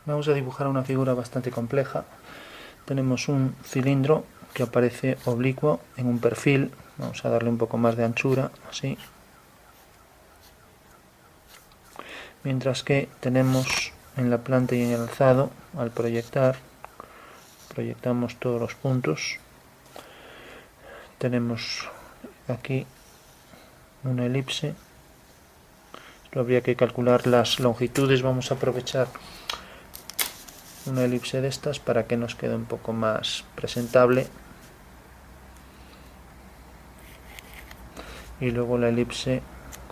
Vamos a dibujar una figura bastante compleja. Tenemos un cilindro que aparece oblicuo en un perfil. Vamos a darle un poco más de anchura, así. Mientras que tenemos en la planta y en el alzado, al proyectar, proyectamos todos los puntos. Tenemos aquí una elipse. Esto habría que calcular las longitudes. Vamos a aprovechar una elipse de estas para que nos quede un poco más presentable. Y luego la elipse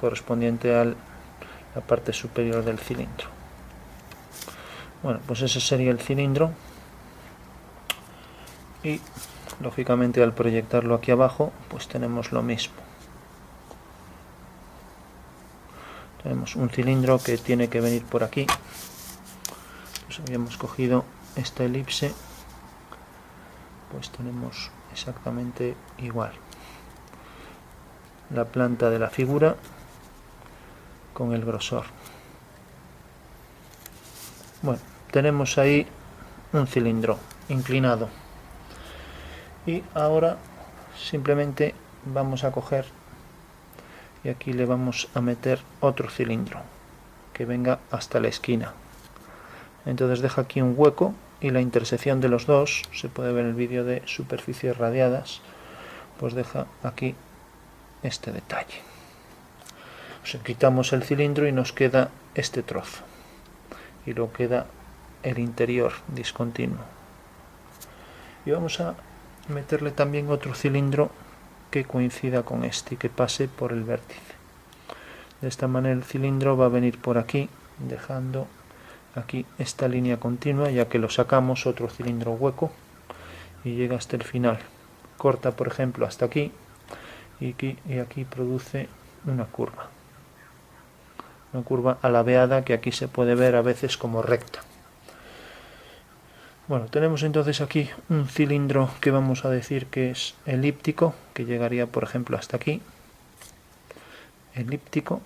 correspondiente a la parte superior del cilindro. Bueno, pues ese sería el cilindro. Y lógicamente al proyectarlo aquí abajo, pues tenemos lo mismo. Tenemos un cilindro que tiene que venir por aquí. Pues habíamos cogido esta elipse, pues tenemos exactamente igual la planta de la figura con el grosor. Bueno, tenemos ahí un cilindro inclinado y ahora simplemente vamos a coger y aquí le vamos a meter otro cilindro que venga hasta la esquina. Entonces deja aquí un hueco y la intersección de los dos, se puede ver en el vídeo de superficies radiadas, pues deja aquí este detalle. O sea, quitamos el cilindro y nos queda este trozo y luego queda el interior discontinuo. Y vamos a meterle también otro cilindro que coincida con este y que pase por el vértice. De esta manera el cilindro va a venir por aquí, dejando aquí esta línea continua, ya que lo sacamos otro cilindro hueco y llega hasta el final. Corta, por ejemplo, hasta aquí y aquí produce una curva alabeada que aquí se puede ver a veces como recta. Bueno, tenemos entonces aquí un cilindro que vamos a decir que es elíptico, que llegaría, por ejemplo, hasta aquí, elíptico,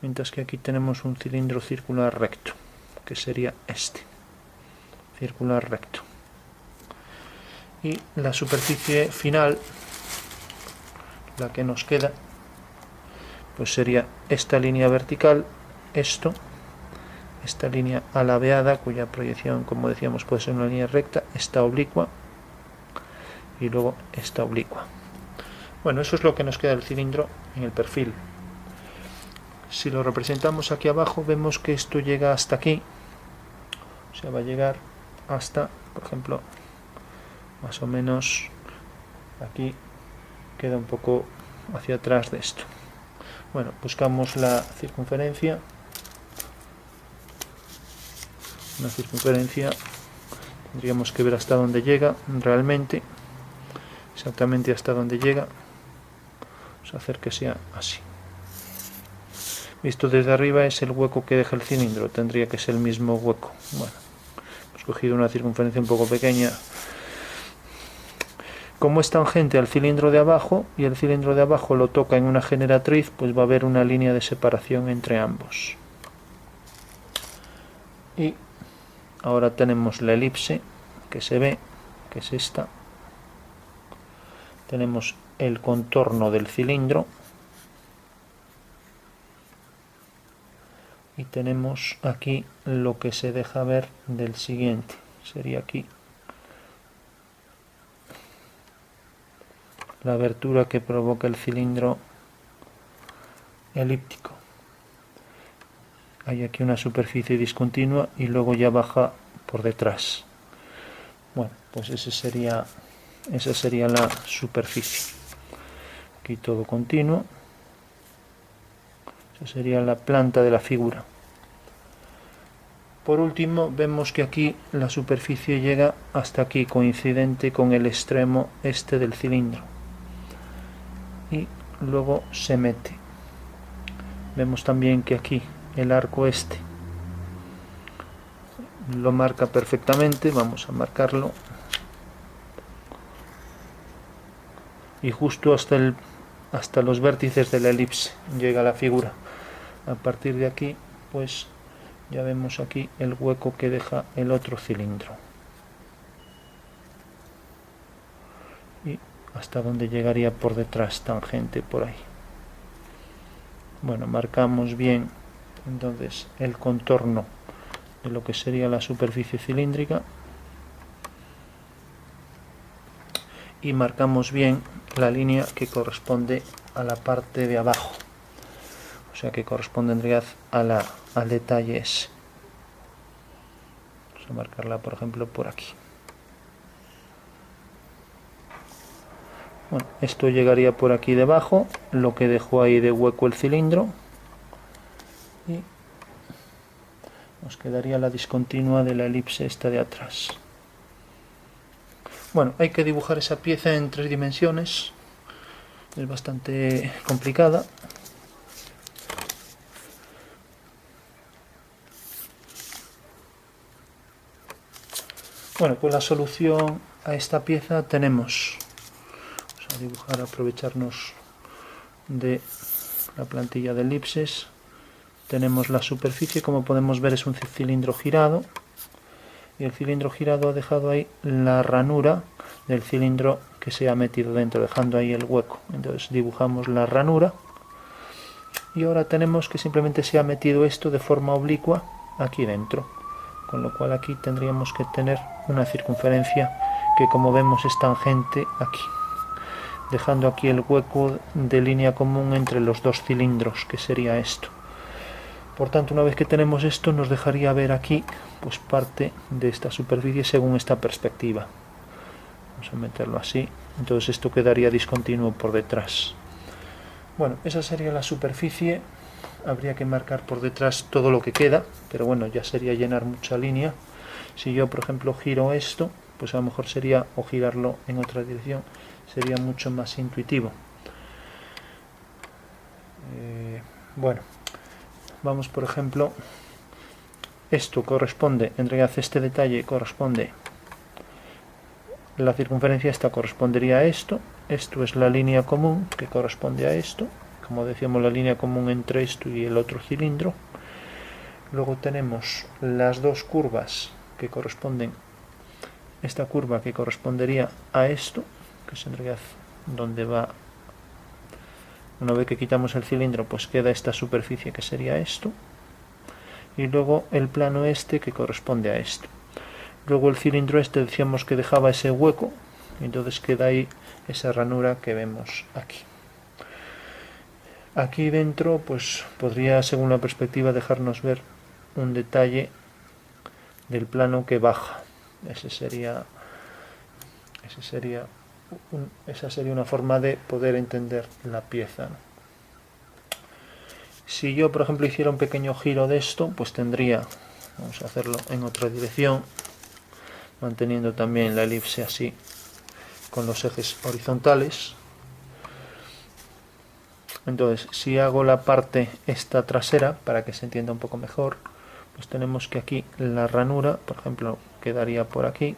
mientras que aquí tenemos un cilindro circular recto, que sería este, circular recto. Y la superficie final, la que nos queda, pues sería esta línea vertical, esta línea alabeada, cuya proyección, como decíamos, puede ser una línea recta, esta oblicua y luego esta oblicua. Bueno, eso es lo que nos queda del cilindro en el perfil. Si lo representamos aquí abajo, vemos que esto llega hasta aquí, o sea, va a llegar hasta, por ejemplo, más o menos aquí, queda un poco hacia atrás de esto. Bueno, buscamos la circunferencia. Una circunferencia tendríamos que ver hasta dónde llega realmente, exactamente hasta dónde llega. Vamos a hacer que sea así. Visto desde arriba es el hueco que deja el cilindro, tendría que ser el mismo hueco. Bueno, hemos cogido una circunferencia un poco pequeña. Como es tangente al cilindro de abajo y el cilindro de abajo lo toca en una generatriz, pues va a haber una línea de separación entre ambos. Y ahora tenemos la elipse que se ve, que es esta. Tenemos el contorno del cilindro y tenemos aquí lo que se deja ver del siguiente. Sería aquí la abertura que provoca el cilindro elíptico. Hay aquí una superficie discontinua y luego ya baja por detrás. Bueno, pues esa sería la superficie. Aquí todo continuo. Esa sería la planta de la figura. Por último, vemos que aquí la superficie llega hasta aquí, coincidente con el extremo este del cilindro. Y luego se mete. Vemos también que aquí el arco este lo marca perfectamente. Vamos a marcarlo. Y justo hasta los vértices de la elipse llega la figura. A partir de aquí, pues ya vemos aquí el hueco que deja el otro cilindro. Y hasta donde llegaría por detrás, tangente por ahí. Bueno, marcamos bien entonces el contorno de lo que sería la superficie cilíndrica y marcamos bien la línea que corresponde a la parte de abajo, o sea que corresponde en realidad al detalle ese. Vamos a marcarla por ejemplo por aquí. Bueno, esto llegaría por aquí debajo, lo que dejó ahí de hueco el cilindro, y nos quedaría la discontinua de la elipse esta de atrás. Bueno, hay que dibujar esa pieza en 3 dimensiones, es bastante complicada. Bueno, pues la solución a esta pieza tenemos, vamos a dibujar, aprovecharnos de la plantilla de elipses. Tenemos la superficie, como podemos ver es un cilindro girado, y el cilindro girado ha dejado ahí la ranura del cilindro que se ha metido dentro, dejando ahí el hueco. Entonces dibujamos la ranura, y ahora tenemos que simplemente se ha metido esto de forma oblicua aquí dentro, con lo cual aquí tendríamos que tener una circunferencia que, como vemos, es tangente aquí, dejando aquí el hueco de línea común entre los dos cilindros, que sería esto. Por tanto, una vez que tenemos esto, nos dejaría ver aquí pues parte de esta superficie según esta perspectiva. Vamos a meterlo así, entonces esto quedaría discontinuo por detrás. Bueno, esa sería la superficie. Habría que marcar por detrás todo lo que queda, pero bueno, ya sería llenar mucha línea. Si yo, por ejemplo, giro esto, pues a lo mejor sería, o girarlo en otra dirección, sería mucho más intuitivo. Bueno, vamos, por ejemplo, esto corresponde, en realidad este detalle corresponde, la circunferencia esta correspondería a esto es la línea común que corresponde a esto, como decíamos, la línea común entre esto y el otro cilindro. Luego tenemos las dos curvas que corresponden, esta curva que correspondería a esto, que es en realidad donde va, una vez que quitamos el cilindro pues queda esta superficie que sería esto, y luego el plano este que corresponde a esto. Luego el cilindro este decíamos que dejaba ese hueco, entonces queda ahí esa ranura que vemos aquí. Aquí dentro pues podría, según la perspectiva, dejarnos ver un detalle del plano que baja. Esa sería una forma de poder entender la pieza, ¿no? Si yo, por ejemplo, hiciera un pequeño giro de esto, pues tendría, vamos a hacerlo en otra dirección, manteniendo también la elipse así, con los ejes horizontales. Entonces, si hago la parte esta trasera, para que se entienda un poco mejor, pues tenemos que aquí la ranura, por ejemplo, quedaría por aquí.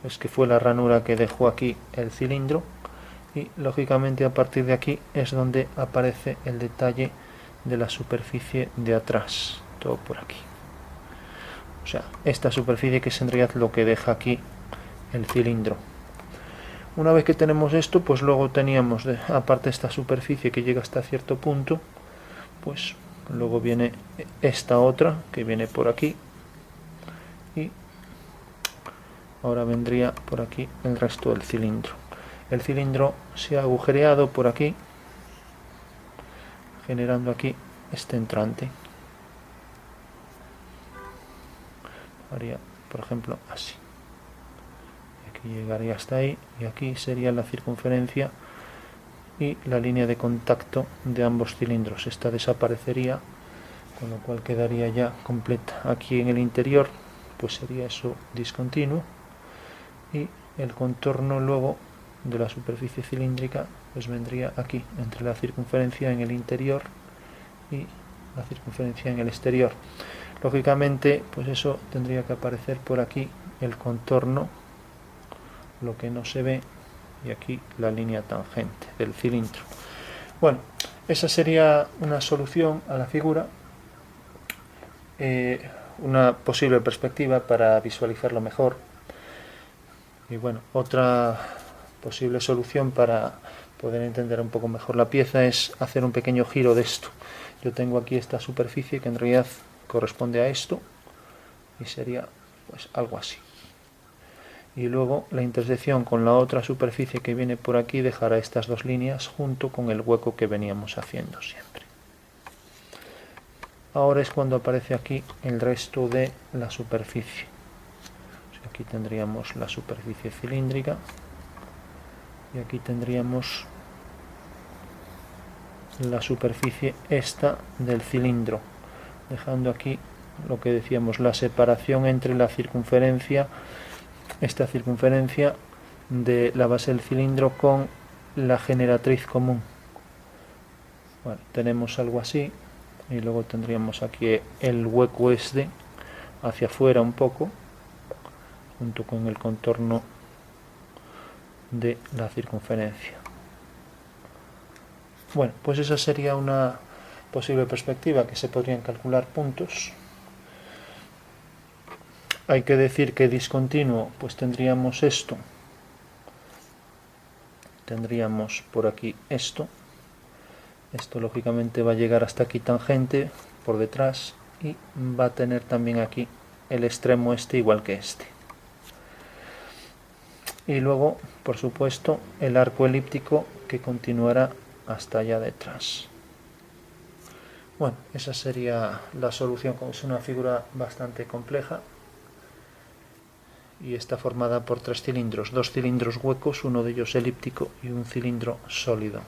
Es que fue la ranura que dejó aquí el cilindro, y lógicamente a partir de aquí es donde aparece el detalle de la superficie de atrás, todo por aquí. O sea, esta superficie que es en realidad lo que deja aquí el cilindro. Una vez que tenemos esto, pues luego teníamos, aparte de esta superficie que llega hasta cierto punto, pues luego viene esta otra que viene por aquí, y ahora vendría por aquí el resto del cilindro. El cilindro se ha agujereado por aquí, generando aquí este entrante. Haría, por ejemplo, así. Aquí llegaría hasta ahí, y aquí sería la circunferencia y la línea de contacto de ambos cilindros. Esta desaparecería, con lo cual quedaría ya completa. Aquí en el interior pues sería eso discontinuo, y el contorno luego de la superficie cilíndrica pues vendría aquí, entre la circunferencia en el interior y la circunferencia en el exterior. Lógicamente pues eso tendría que aparecer por aquí el contorno, lo que no se ve, y aquí la línea tangente del cilindro. Bueno, esa sería una solución a la figura. una posible perspectiva para visualizarlo mejor. Y bueno, otra posible solución para poder entender un poco mejor la pieza es hacer un pequeño giro de esto. Yo tengo aquí esta superficie que en realidad corresponde a esto y sería pues algo así. Y luego la intersección con la otra superficie que viene por aquí dejará estas dos líneas junto con el hueco que veníamos haciendo siempre. Ahora es cuando aparece aquí el resto de la superficie. Aquí tendríamos la superficie cilíndrica y aquí tendríamos la superficie esta del cilindro, dejando aquí lo que decíamos, la separación entre la circunferencia, esta circunferencia de la base del cilindro con la generatriz común. Bueno, tenemos algo así y luego tendríamos aquí el hueco este hacia afuera un poco, junto con el contorno de la circunferencia. Bueno, pues esa sería una posible perspectiva, que se podrían calcular puntos. Hay que decir que discontinuo, pues tendríamos esto, tendríamos por aquí esto lógicamente va a llegar hasta aquí tangente por detrás y va a tener también aquí el extremo este igual que este. Y luego, por supuesto, el arco elíptico que continuará hasta allá detrás. Bueno, esa sería la solución. Es una figura bastante compleja y está formada por 3 cilindros, 2 cilindros huecos, uno de ellos elíptico y un cilindro sólido.